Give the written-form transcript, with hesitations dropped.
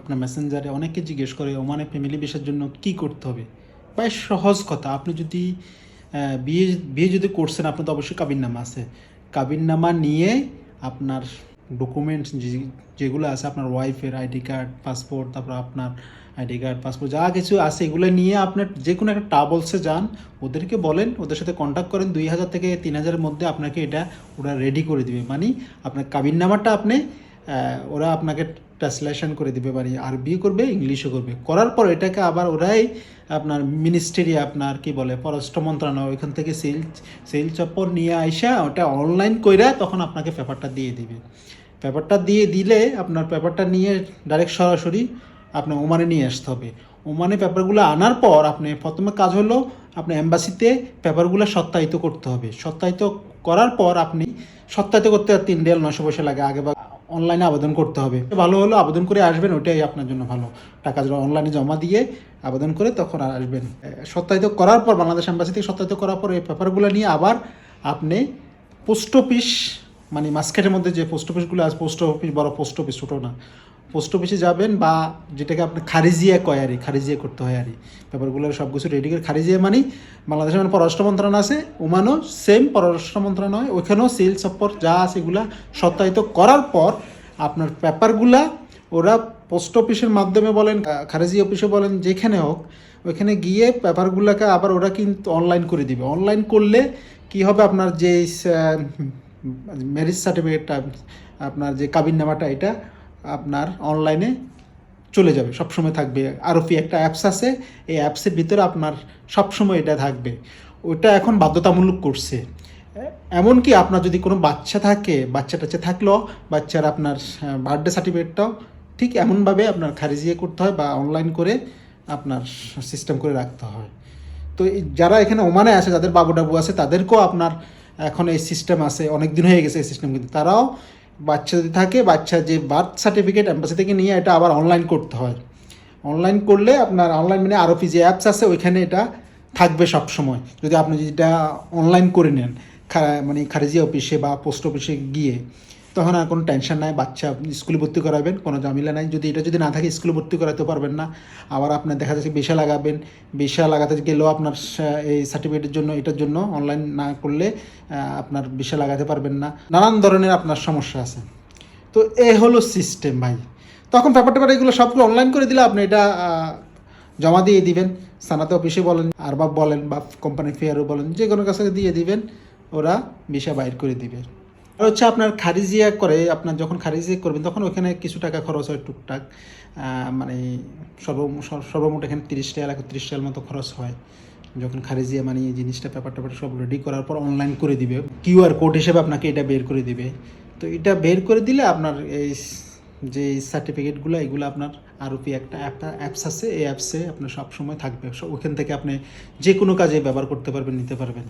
আপনার মেসেঞ্জারে অনেকে জিজ্ঞেস করে ওমানে ফ্যামিলি ভিসার জন্য কি করতে হবে। প্রায় সহজ কথা, আপনি যদি বিয়ে বিয়ে যদি করছেন, আপনার তো অবশ্যই কাবিননামা আছে। কাবিননামা নিয়ে আপনার ডকুমেন্টস যেগুলো আছে, আপনার ওয়াইফের আইডি কার্ড, পাসপোর্ট, তারপর আপনার আইডি কার্ড, পাসপোর্ট যা কিছু আছে এগুলো নিয়ে আপনার যে কোনো একটা ট্রাভেলসে যান, ওদেরকে বলেন, ওদের সাথে কন্ট্যাক্ট করেন, 2000 থেকে 3000-এর মধ্যে আপনাকে এটা ওরা রেডি করে দিবে। মানে আপনার কাবিননামাটা আপনি ওরা আপনাকে ট্রান্সলেশন করে দিবে, মানে আরবি করবে, ইংলিশও করবে। করার পর এটাকে আবার ওরাই আপনার মিনিস্ট্রি, আপনার কি বলে পররাষ্ট্র মন্ত্রণালয়, ওইখান থেকে সেল চপ্পর নিয়ে আইসা ওটা অনলাইন কইরা তখন আপনাকে পেপারটা দিয়ে দিবে। পেপারটা দিয়ে দিলে আপনার পেপারটা নিয়ে ডাইরেক্ট সরাসরি আপনার ওমানে নিয়ে আসতে হবে। ওমানে পেপারগুলো আনার পর আপনি প্রথমে কাজ হলো আপনি এম্বাসিতে পেপারগুলো সত্যায়িত করতে হবে। সত্যায়িত করার পর আপনি সত্যায়িত করতে 3 রিয়াল 900 পয়সা লাগে, আগে বা অনলাইনে আবেদন করতে হবে। ভালো হলো আবেদন করে আসবেন, ওইটাই আপনার জন্য ভালো। টাকা অনলাইনে জমা দিয়ে আবেদন করে তখন আসবেন। সত্যায়িত করার পর বাংলাদেশ এম্বাসি থেকে সত্যায়িত করার পর এই পেপারগুলো নিয়ে আবার আপনি পোস্ট অফিস, মানে মার্কেটের মধ্যে যে পোস্ট অফিসগুলো আছে, পোস্ট অফিস, বড় পোস্ট অফিস, ছোটো না, পোস্ট অফিসে যাবেন, বা যেটাকে আপনি খারিজিয়া কয় আর খারিজিয়া করতে হয় আর পেপারগুলো সব কিছু রেডি করে খারিজিয়া মানে বাংলাদেশের মানে পররাষ্ট্র মন্ত্রণালয় আছে, ওমানও সেম পররাষ্ট্র মন্ত্রণালয়, ওইখানেও সেল সপ্পর যা আছে এগুলা সত্যায়িত করার পর আপনার পেপারগুলা ওরা পোস্ট অফিসের মাধ্যমে বলেন, খারিজি অফিসে বলেন, যেখানে হোক ওইখানে গিয়ে পেপারগুলোকে আবার ওরা কিন্তু অনলাইন করে দিবে। অনলাইন করলে কি হবে, আপনার যে ম্যারেজ সার্টিফিকেটটা, আপনার যে কাবিননামাটা, এটা আপনার অনলাইনে চলে যাবে, সবসময় থাকবে। আরফি একটা অ্যাপস আছে, এই অ্যাপসের ভিতরে আপনার সবসময় এটা থাকবে। ওইটা এখন বাধ্যতামূলক করছে। এমনকি আপনার যদি কোনো বাচ্চা থাকে, বাচ্চা টাচ্চা থাকলেও বাচ্চার আপনার বার্থডে সার্টিফিকেটটাও ঠিক এমনভাবে আপনার খারিজিয়ে করতে হয় বা অনলাইন করে আপনার সিস্টেম করে রাখতে হয়। তো যারা এখানে ওমানে আছে, যাদের বাবু টাবু আছে, তাদেরকেও আপনার এখন এই সিস্টেম আছে, অনেক দিন হয়ে গেছে এই সিস্টেম, কিন্তু তারাও বাচ্চা যদি থাকে, বাচ্চা যে বার্থ সার্টিফিকেট এম্বাসি থেকে নিয়ে এটা আবার অনলাইন করতে হয়। অনলাইন করলে আপনার অনলাইন মানে আরও যে অ্যাপস আছে ওইখানে এটা থাকবে সব সময়। যদি আপনি যেটা অনলাইন করে নেন মানে খারিজি অফিসে বা পোস্ট অফিসে গিয়ে, তখন আর কোনো টেনশন নাই, বাচ্চা স্কুলে ভর্তি করাবেন, কোনো ঝামেলা নাই। যদি এটা যদি না থাকে স্কুলে ভর্তি করাতে পারবেন না, আবার আপনার দেখা যাচ্ছে ভিসা লাগাবেন, ভিসা লাগাতে গেলেও আপনার এই সার্টিফিকেটের জন্য, এটার জন্য অনলাইন না করলে আপনার ভিসা লাগাতে পারবেন না, নানান ধরনের আপনার সমস্যা আছে। তো এ হলো সিস্টেম ভাই। তখন পেপার এগুলো সবগুলো অনলাইন করে দিলে আপনি এটা জমা দিয়ে দিবেন, সানাতে অফিসে বলেন, আরবাব বলেন, বা কোম্পানি ফেয়ারও বলেন, যে কোনো কাছে দিয়ে দিবেন, ওরা ভিসা বাইর করে দিবে। আর হচ্ছে আপনার খারিজিয়া করে, আপনার যখন খারিজিয়া করবেন তখন ওখানে কিছু টাকা খরচ হয় টুকটাক, মানে সর্বমোট এখানে 30 রিয়াল 31 রিয়াল মতো খরচ হয় যখন খারিজিয়া মানে এই জিনিসটা পেপার সব রেডি করার পর অনলাইন করে দিবে, কিউআর কোড হিসেবে আপনাকে এটা বের করে দিবে। তো এটা বের করে দিলে আপনার এই যে সার্টিফিকেটগুলো, এগুলো আপনার আরপি একটা অ্যাপস আছে, এই অ্যাপসে আপনার সব সময় থাকবে, ওখান থেকে আপনি যে কোনো কাজে ব্যবহার করতে পারবেন, নিতে পারবেন।